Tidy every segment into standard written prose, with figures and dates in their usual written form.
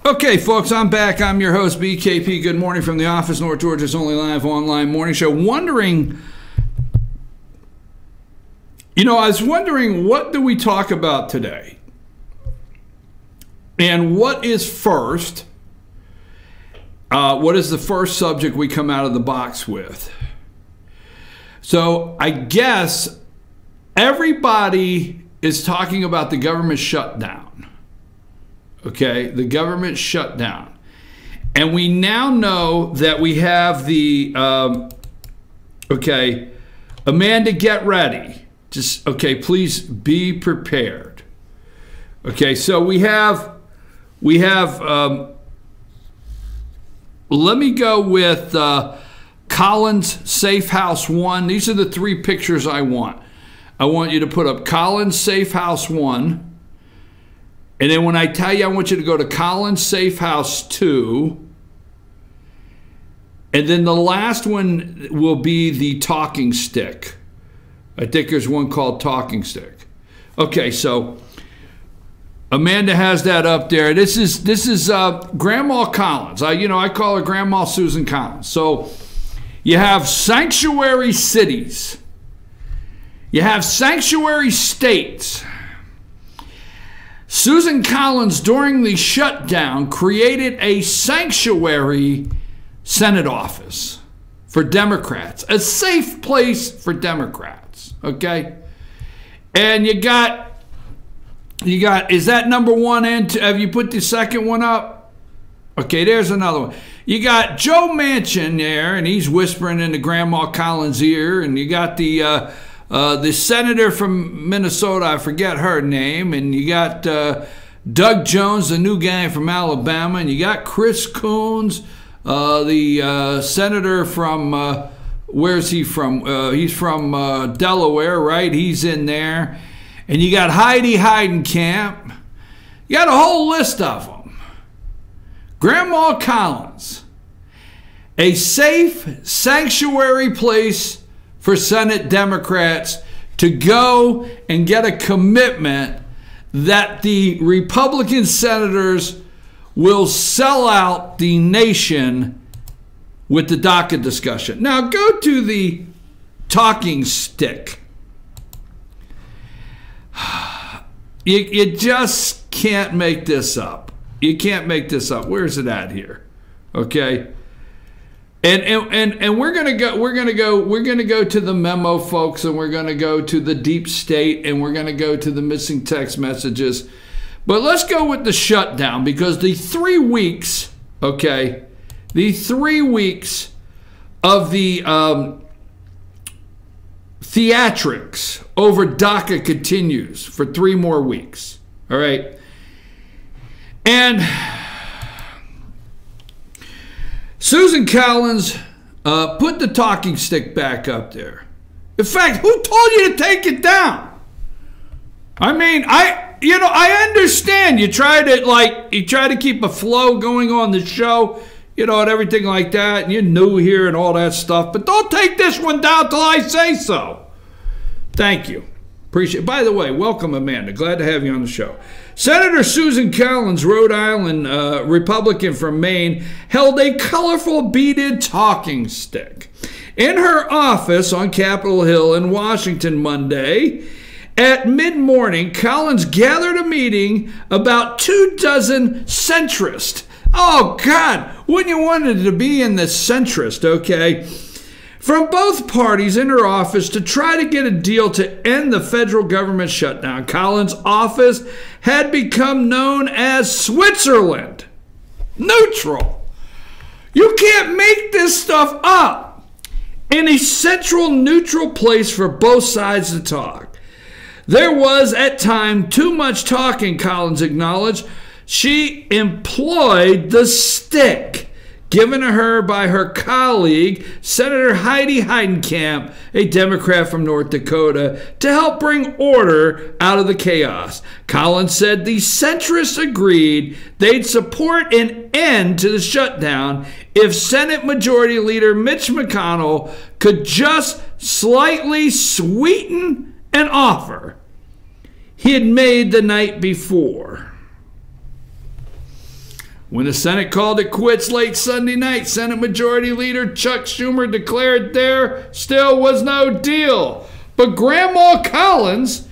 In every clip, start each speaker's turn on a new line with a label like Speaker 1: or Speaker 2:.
Speaker 1: Okay, folks, I'm back. I'm your host, BKP. Good morning from the office, North Georgia's only live online morning show. Wondering, I was wondering, what do we talk about today? And what is first? What is the first subject we come out of the box with? So I guess everybody is talking about the government shutdown. Okay, the government shutdown. And we now know that we have the, Amanda, get ready. Just, please be prepared. Okay, so we have, let me go with Collins Safe House 1. These are the three pictures I want. I want you to put up Collins Safe House 1. And then when I tell you, I want you to go to Collins Safe House 2. And then the last one will be the talking stick. I think there's one called talking stick. Okay, so Amanda has that up there. This is Grandma Collins. I call her Grandma Susan Collins. So you have sanctuary cities. You have sanctuary states. Susan Collins, during the shutdown, created a sanctuary Senate office for Democrats, a safe place for Democrats, okay? And you got, is that number one in? Have you put the second one up? Okay, there's another one. You got Joe Manchin there, and he's whispering into Grandma Collins' ear, and you got the senator from Minnesota, I forget her name, and you got Doug Jones, the new guy from Alabama, and you got Chris Coons, the senator from, where's he from? He's from Delaware, right? He's in there. And you got Heidi Heidenkamp. You got a whole list of them. Grandma Collins, a safe sanctuary place for Senate Democrats to go and get a commitment that the Republican senators will sell out the nation with the DACA discussion. Now go to the talking stick. You just can't make this up. You can't make this up. Where's it at here? Okay. And we're gonna go to the memo, folks, and we're gonna go to the deep state, and we're gonna go to the missing text messages. But let's go with the shutdown, because the 3 weeks, the 3 weeks of the theatrics over DACA continues for 3 more weeks. All right, and Susan Collins put the talking stick back up there. In fact, who told you to take it down? I mean, I understand you try to keep a flow going on the show, and everything like that, and you're new here and all that stuff, but don't take this one down till I say so. Thank you. Appreciate it. By the way, welcome, Amanda. Glad to have you on the show. Senator Susan Collins, Rhode Island Republican from Maine, held a colorful beaded talking stick in her office on Capitol Hill in Washington Monday. At mid-morning, Collins gathered a meeting about 24 centrists. Oh, God, wouldn't you want it to be in the centrist, okay? From both parties in her office to try to get a deal to end the federal government shutdown. Collins' office had become known as Switzerland. Neutral. You can't make this stuff up. In a central neutral place for both sides to talk. There was, at times, too much talking, Collins acknowledged. She employed the stick given to her by her colleague, Senator Heidi Heidenkamp, a Democrat from North Dakota, to help bring order out of the chaos. Collins said the centrists agreed they'd support an end to the shutdown if Senate Majority Leader Mitch McConnell could just slightly sweeten an offer he had made the night before. When the Senate called it quits late Sunday night, Senate Majority Leader Chuck Schumer declared there still was no deal. But Grandma Collins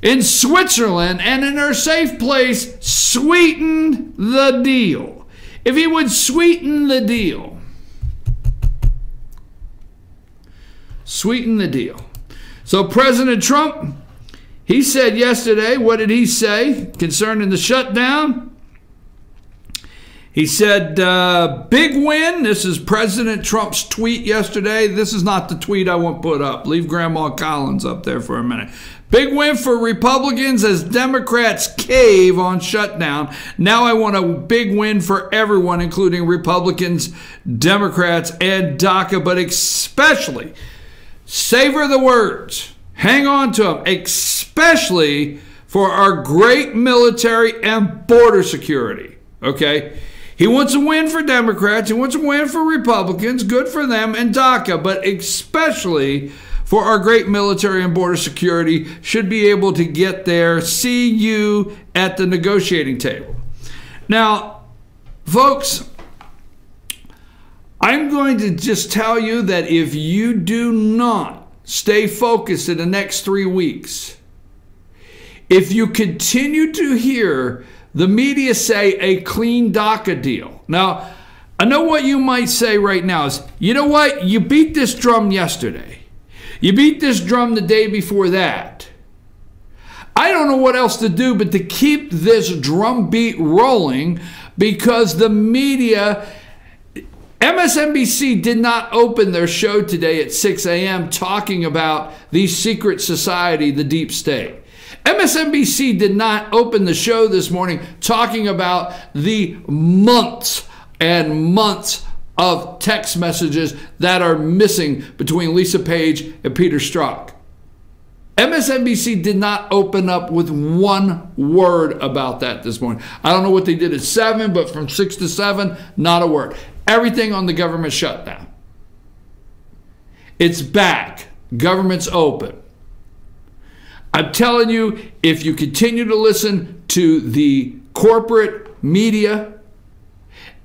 Speaker 1: in Switzerland and in her safe place sweetened the deal. If he would sweeten the deal. Sweeten the deal. So President Trump, he said yesterday, what did he say concerning the shutdown? He said, big win. This is President Trump's tweet yesterday. This is not the tweet I want put up. Leave Grandma Collins up there for a minute. Big win for Republicans as Democrats cave on shutdown. Now I want a big win for everyone, including Republicans, Democrats, and DACA, but especially, savor the words, hang on to them, especially for our great military and border security, okay? He wants a win for Democrats. He wants a win for Republicans. Good for them and DACA, but especially for our great military and border security should be able to get there. See you at the negotiating table. Now, folks, I'm going to just tell you that if you do not stay focused in the next 3 weeks, if you continue to hear the media say a clean DACA deal. Now, I know what you might say right now is, you know what? You beat this drum yesterday. You beat this drum the day before that. I don't know what else to do but to keep this drum beat rolling because the media, MSNBC did not open their show today at 6 a.m. talking about the secret society, the deep state. MSNBC did not open the show this morning talking about the months and months of text messages that are missing between Lisa Page and Peter Strzok. MSNBC did not open up with one word about that this morning. I don't know what they did at 7, but from 6 to 7, not a word. Everything on the government shutdown. It's back. Government's open. I'm telling you, if you continue to listen to the corporate media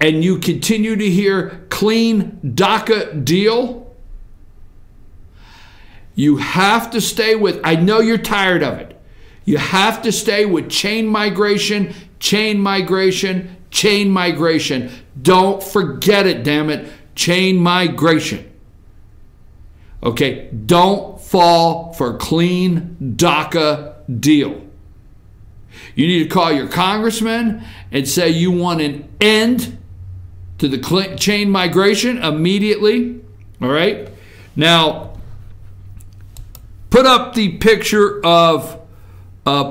Speaker 1: and you continue to hear clean DACA deal, you have to stay with, I know you're tired of it. You have to stay with chain migration, chain migration, chain migration. Don't forget it, damn it. Chain migration. Okay, don't fall for a clean DACA deal. You need to call your congressman and say you want an end to the chain migration immediately. All right? Now, put up the picture of, I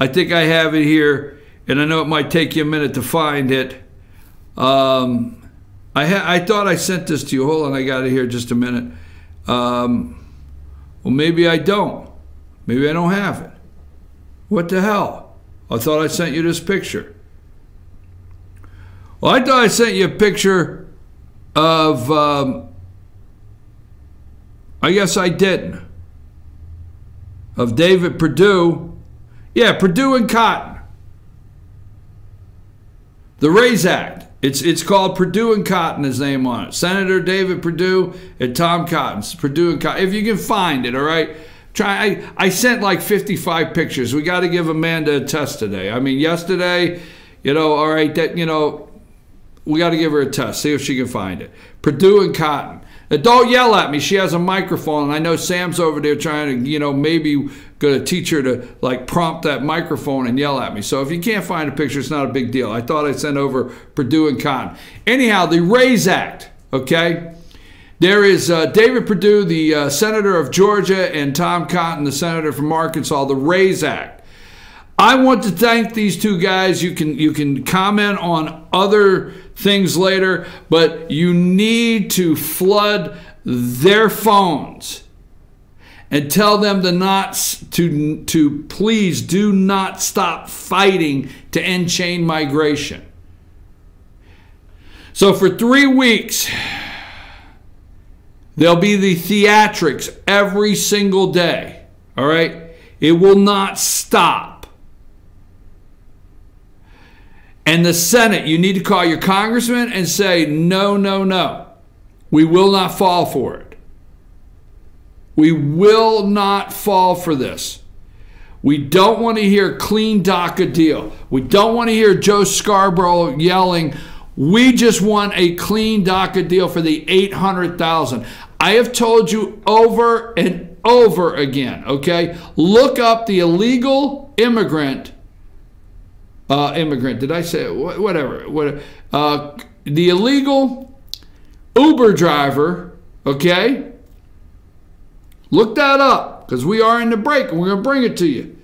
Speaker 1: think I have it here, and I know it might take you a minute to find it. I thought I sent this to you. Hold on, I got it here just a minute. Well, maybe I don't. Maybe I don't have it. What the hell? I thought I sent you this picture. Well, I thought I sent you a picture of, I guess I didn't, of David Perdue. Yeah, Perdue and Cotton. The RAISE Act. It's called Perdue and Cotton, his name on it. Senator David Perdue and Tom Cotton. It's Perdue and Cotton. If you can find it, all right? I sent like 55 pictures. We got to give Amanda a test today. I mean, yesterday, all right, we got to give her a test, see if she can find it. Perdue and Cotton. Don't yell at me. She has a microphone, and I know Sam's over there trying to, maybe going to teach her to, prompt that microphone and yell at me. So if you can't find a picture, it's not a big deal. I thought I sent over Perdue and Cotton. Anyhow, the RAISE Act, okay? There is David Perdue, the senator of Georgia, and Tom Cotton, the senator from Arkansas, the RAISE Act. I want to thank these two guys. You can comment on other things later, but you need to flood their phones and tell them to please do not stop fighting to end chain migration. So for 3 weeks, there'll be the theatrics every single day. All right? It will not stop. And the Senate, you need to call your congressman and say, no, no, no. We will not fall for it. We will not fall for this. We don't want to hear clean DACA deal. We don't want to hear Joe Scarborough yelling, we just want a clean DACA deal for the 800,000. I have told you over and over again, okay? Look up the illegal immigrant, did I say it? Whatever. The illegal Uber driver, okay? Look that up, because we are in the break, and we're going to bring it to you.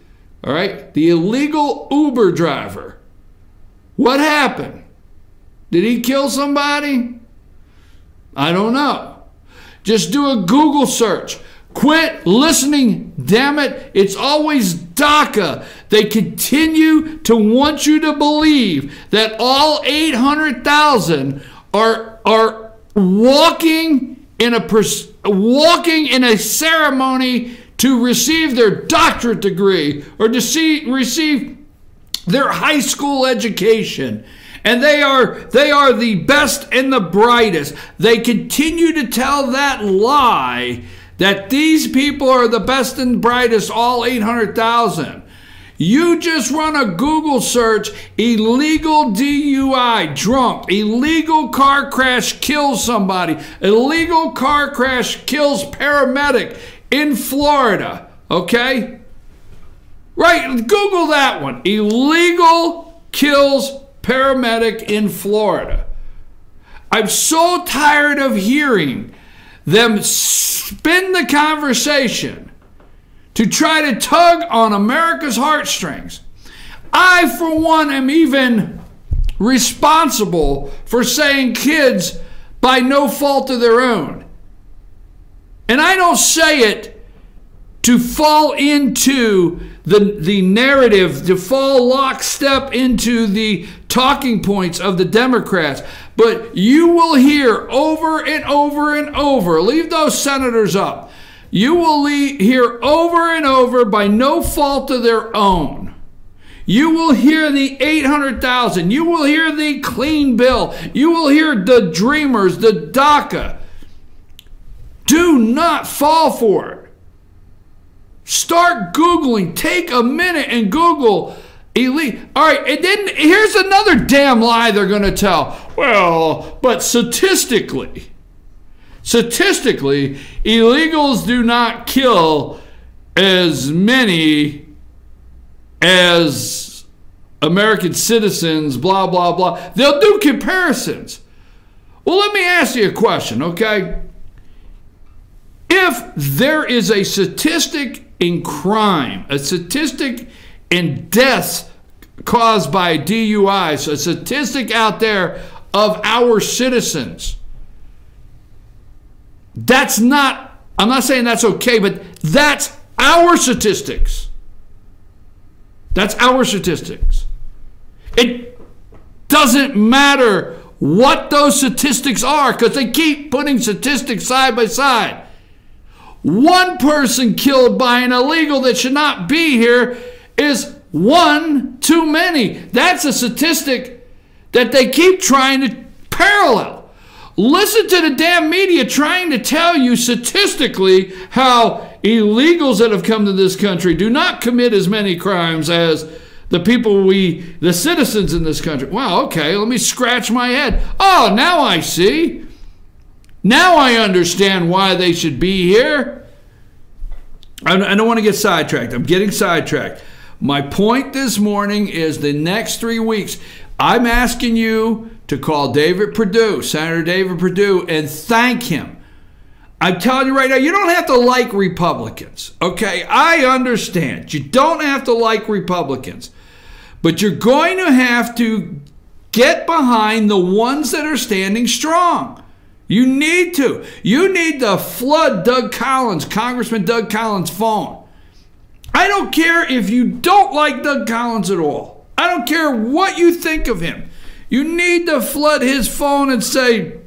Speaker 1: All right? The illegal Uber driver. What happened? Did he kill somebody? I don't know. Just do a Google search. Quit listening, damn it. It's always DACA. They continue to want you to believe that all 800,000 are walking in a ceremony to receive their doctorate degree or to receive their high school education. And they are the best and the brightest. They continue to tell that lie that these people are the best and brightest, all 800,000. You just run a Google search, illegal DUI, drunk, illegal car crash kills somebody, illegal car crash kills paramedic in Florida, okay? Right, Google that one, illegal kills paramedic in Florida. I'm so tired of hearing them spin the conversation to try to tug on America's heartstrings. I, for one, am even responsible for saying kids by no fault of their own. And I don't say it to fall into the narrative, to fall lockstep into the talking points of the Democrats. But you will hear over and over and over, leave those senators up, you will hear over and over by no fault of their own. You will hear the 800,000. You will hear the clean bill. You will hear the dreamers, the DACA. Do not fall for it. Start Googling. Take a minute and Google elite. All right, and then here's another damn lie they're going to tell. Well, but statistically, illegals do not kill as many as American citizens, blah, blah, blah. They'll do comparisons. Well, let me ask you a question, okay? If there is a statistic in crime, a statistic in deaths caused by DUIs, a statistic out there of our citizens, that's not, I'm not saying that's okay, but that's our statistics. That's our statistics. It doesn't matter what those statistics are because they keep putting statistics side by side. One person killed by an illegal that should not be here is one too many. That's a statistic that they keep trying to parallel. Listen to the damn media trying to tell you statistically how illegals that have come to this country do not commit as many crimes as the people the citizens in this country. Wow, okay, let me scratch my head. Oh, now I see. Now I understand why they should be here. I don't want to get sidetracked. I'm getting sidetracked. My point this morning is the next 3 weeks, I'm asking you to call David Perdue, Senator David Perdue, and thank him. I'm telling you right now, you don't have to like Republicans, okay? I understand. You don't have to like Republicans. But you're going to have to get behind the ones that are standing strong. You need to. You need to flood Doug Collins, Congressman Doug Collins' phone. I don't care if you don't like Doug Collins at all. I don't care what you think of him. You need to flood his phone and say,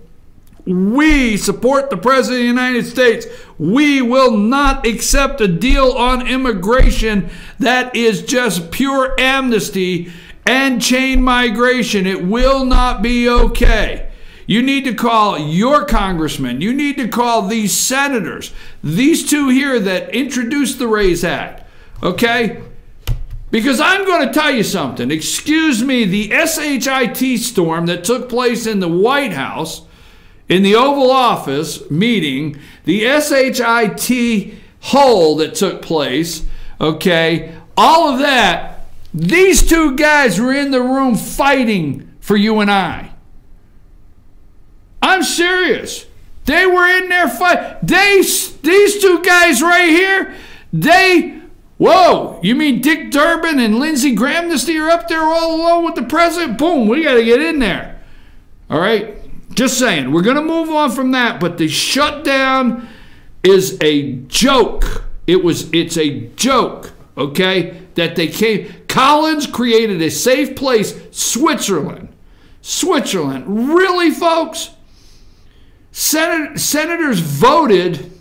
Speaker 1: we support the President of the United States. We will not accept a deal on immigration that is just pure amnesty End chain migration. It will not be okay. You need to call your congressman. You need to call these senators, these two here that introduced the RAISE Act, okay? Because I'm going to tell you something. Excuse me, the SHIT storm that took place in the White House, in the Oval Office meeting, the SHIT hole that took place, okay, all of that, these two guys were in the room fighting for you and I. I'm serious. They were in there fighting. These two guys right here, whoa, you mean Dick Durbin and Lindsey Graham are up there all alone with the president? Boom, we got to get in there. All right? Just saying. We're going to move on from that, but the shutdown is a joke. It's a joke, okay, that they came. Collins created a safe place, Switzerland. Switzerland. Really, folks? Senators voted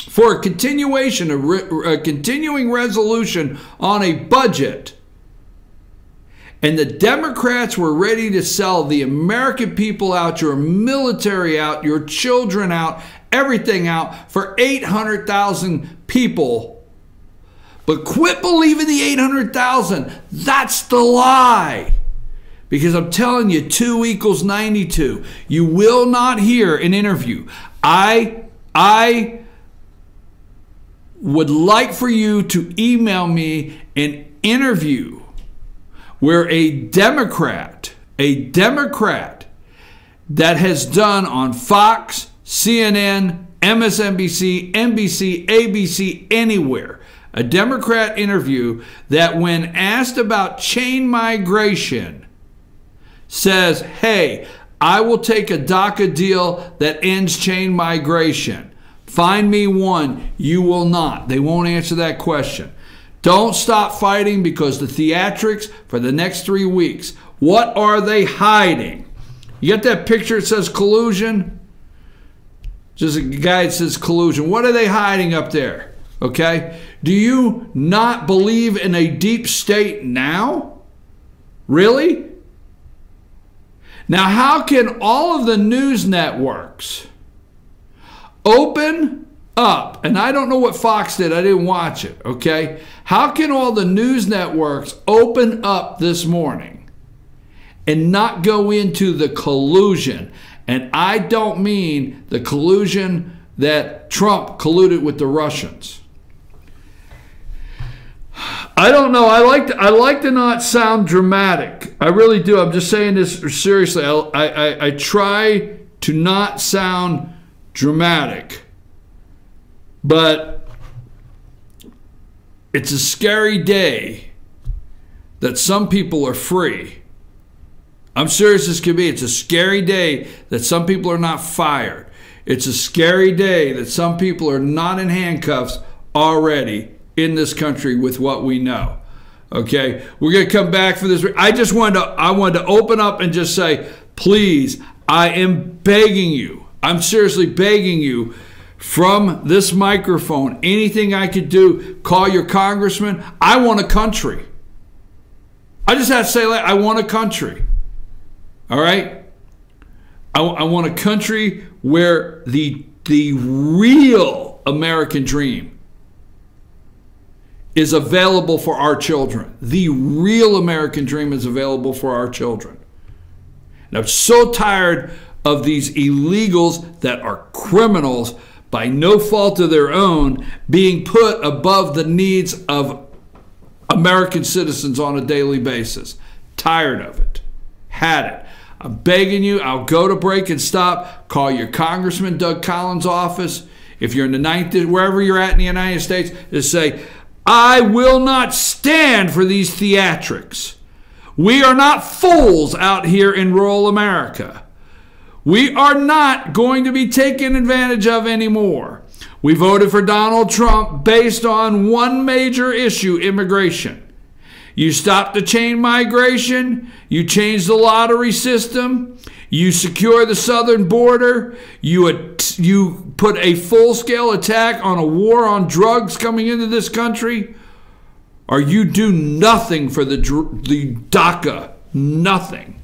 Speaker 1: for a continuation, a continuing resolution on a budget. And the Democrats were ready to sell the American people out, your military out, your children out, everything out for 800,000 people. But quit believing the 800,000. That's the lie. Because I'm telling you, 2 equals 92. You will not hear an interview. I would like for you to email me an interview where a Democrat that has done on Fox, CNN, MSNBC, NBC, ABC, anywhere, a Democrat interview that when asked about chain migration says, hey, I will take a DACA deal that ends chain migration. Find me one. You will not. They won't answer that question. Don't stop fighting because the theatrics for the next 3 weeks. What are they hiding? You got that picture that says collusion? Just a guy that says collusion. What are they hiding up there? Okay? Do you not believe in a deep state now? Really? Now, how can all of the news networks open up, and I don't know what Fox did, I didn't watch it, okay? How can all the news networks open up this morning and not go into the collusion? And I don't mean the collusion that Trump colluded with the Russians. I don't know. I like to not sound dramatic. I really do. I'm just saying this seriously. I try to not sound dramatic. But it's a scary day that some people are free. I'm serious as can be. It's a scary day that some people are not fired. It's a scary day that some people are not in handcuffs already in this country with what we know. Okay, we're going to come back for this. I wanted to open up and just say, please, I am begging you. I'm seriously begging you from this microphone, anything I could do, call your congressman. I want a country. I just have to say that I want a country. All right? I want a country where the real American dream is available for our children. The real American dream is available for our children. And I'm so tired of these illegals that are criminals by no fault of their own being put above the needs of American citizens on a daily basis. Tired of it. Had it. I'm begging you, I'll go to break and stop. Call your Congressman Doug Collins' office. If you're in the 9th, wherever you're at in the United States, just say, I will not stand for these theatrics. We are not fools out here in rural America. We are not going to be taken advantage of anymore. We voted for Donald Trump based on one major issue, immigration. You stop the chain migration, you change the lottery system, you secure the southern border, you put a full-scale attack on a war on drugs coming into this country. or you do nothing for the DACA. Nothing.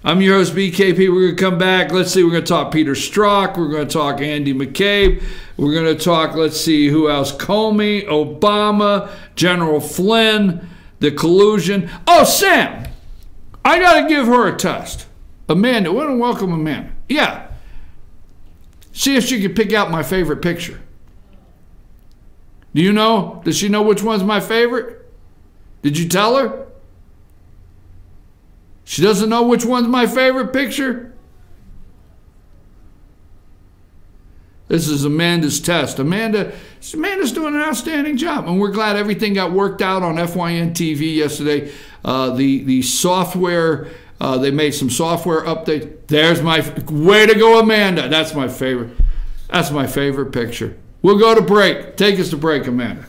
Speaker 1: I'm your host, BKP. We're going to come back. Let's see. We're going to talk Peter Strzok. We're going to talk Andy McCabe. We're going to talk, let's see, who else? Comey, Obama, General Flynn, the collusion. Oh, Sam, I got to give her a test. Amanda, I want to welcome Amanda. Yeah. See if she can pick out my favorite picture. Do you know? Does she know which one's my favorite? Did you tell her? She doesn't know which one's my favorite picture? This is Amanda's test. Amanda's doing an outstanding job, and we're glad everything got worked out on FYN TV yesterday. The software, they made some software updates. There's my way to go, Amanda. That's my favorite. That's my favorite picture. We'll go to break. Take us to break, Amanda.